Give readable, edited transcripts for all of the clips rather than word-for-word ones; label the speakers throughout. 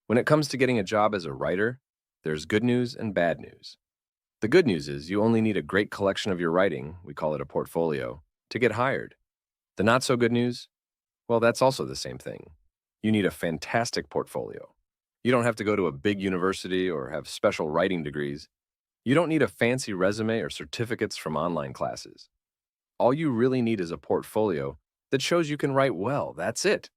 Speaker 1: When it comes to getting a job as a writer, there's good news and bad news. The good news is you only need a great collection of your writing, we call it a portfolio, to get hired. The not so good news, well, that's also the same thing. You need a fantastic portfolio. You don't have to go to a big university or have special writing degrees. You don't need a fancy resume or certificates from online classes. All you really need is a portfolio that shows you can write well. That's it.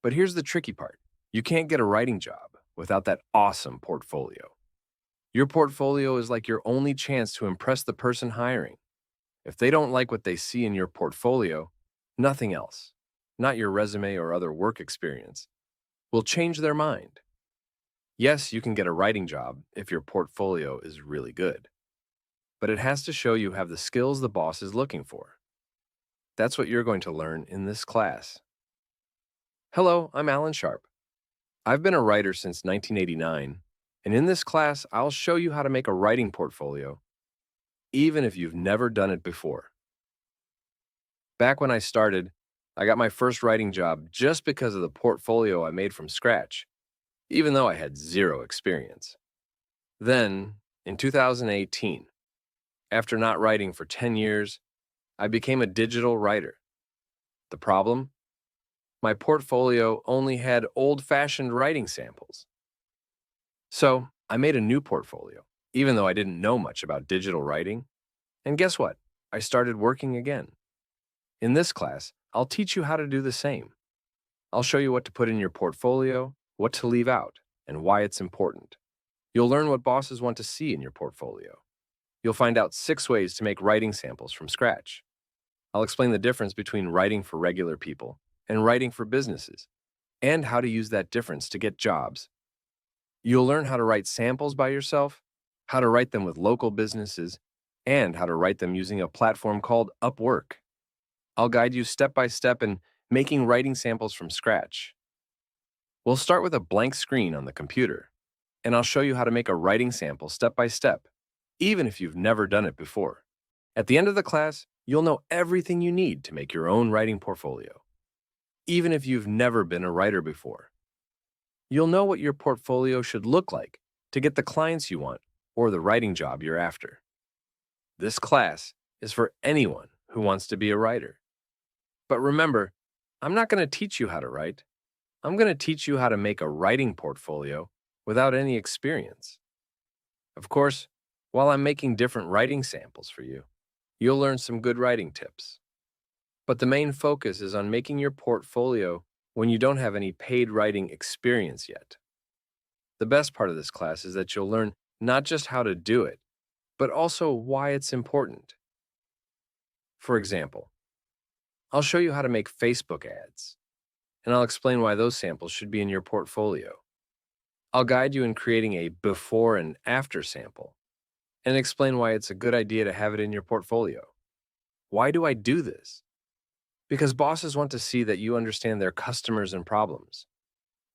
Speaker 1: But here's the tricky part. You can't get a writing job without that awesome portfolio. Your portfolio is like your only chance to impress the person hiring. If they don't like what they see in your portfolio, nothing else, not your resume or other work experience, will change their mind. Yes, you can get a writing job if your portfolio is really good, but it has to show you have the skills the boss is looking for. That's what you're going to learn in this class. Hello, I'm Alan Sharp. I've been a writer since 1989, and in this class, I'll show you how to make a writing portfolio, even if you've never done it before. Back when I started, I got my first writing job just because of the portfolio I made from scratch, even though I had zero experience. Then, in 2018, after not writing for 10 years, I became a digital writer. The problem? My portfolio only had old-fashioned writing samples. So, I made a new portfolio, even though I didn't know much about digital writing. And guess what? I started working again. In this class, I'll teach you how to do the same. I'll show you what to put in your portfolio, what to leave out, and why it's important. You'll learn what bosses want to see in your portfolio. You'll find out 6 ways to make writing samples from scratch. I'll explain the difference between writing for regular people and writing for businesses, and how to use that difference to get jobs. You'll learn how to write samples by yourself, how to write them with local businesses, and how to write them using a platform called Upwork. I'll guide you step by step in making writing samples from scratch. We'll start with a blank screen on the computer, and I'll show you how to make a writing sample step by step, even if you've never done it before. At the end of the class, you'll know everything you need to make your own writing portfolio, even if you've never been a writer before. You'll know what your portfolio should look like to get the clients you want or the writing job you're after. This class is for anyone who wants to be a writer. But remember, I'm not going to teach you how to write. I'm going to teach you how to make a writing portfolio without any experience. Of course, while I'm making different writing samples for you, you'll learn some good writing tips. But the main focus is on making your portfolio when you don't have any paid writing experience yet. The best part of this class is that you'll learn not just how to do it, but also why it's important. For example, I'll show you how to make Facebook ads, and I'll explain why those samples should be in your portfolio. I'll guide you in creating a before and after sample, and explain why it's a good idea to have it in your portfolio. Why do I do this? Because bosses want to see that you understand their customers and problems.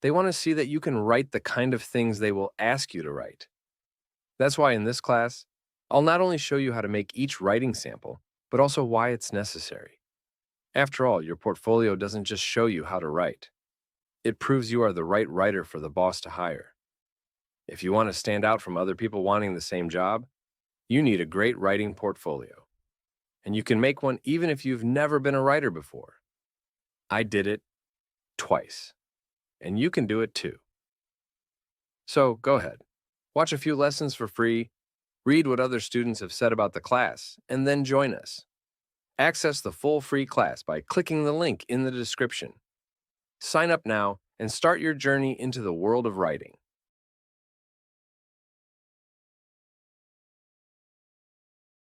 Speaker 1: They want to see that you can write the kind of things they will ask you to write. That's why in this class, I'll not only show you how to make each writing sample, but also why it's necessary. After all, your portfolio doesn't just show you how to write. It proves you are the right writer for the boss to hire. If you want to stand out from other people wanting the same job, you need a great writing portfolio. And you can make one even if you've never been a writer before. I did it twice, and you can do it too. So go ahead, watch a few lessons for free, read what other students have said about the class, and then join us. Access the full free class by clicking the link in the description. Sign up now and start your journey into the world of writing.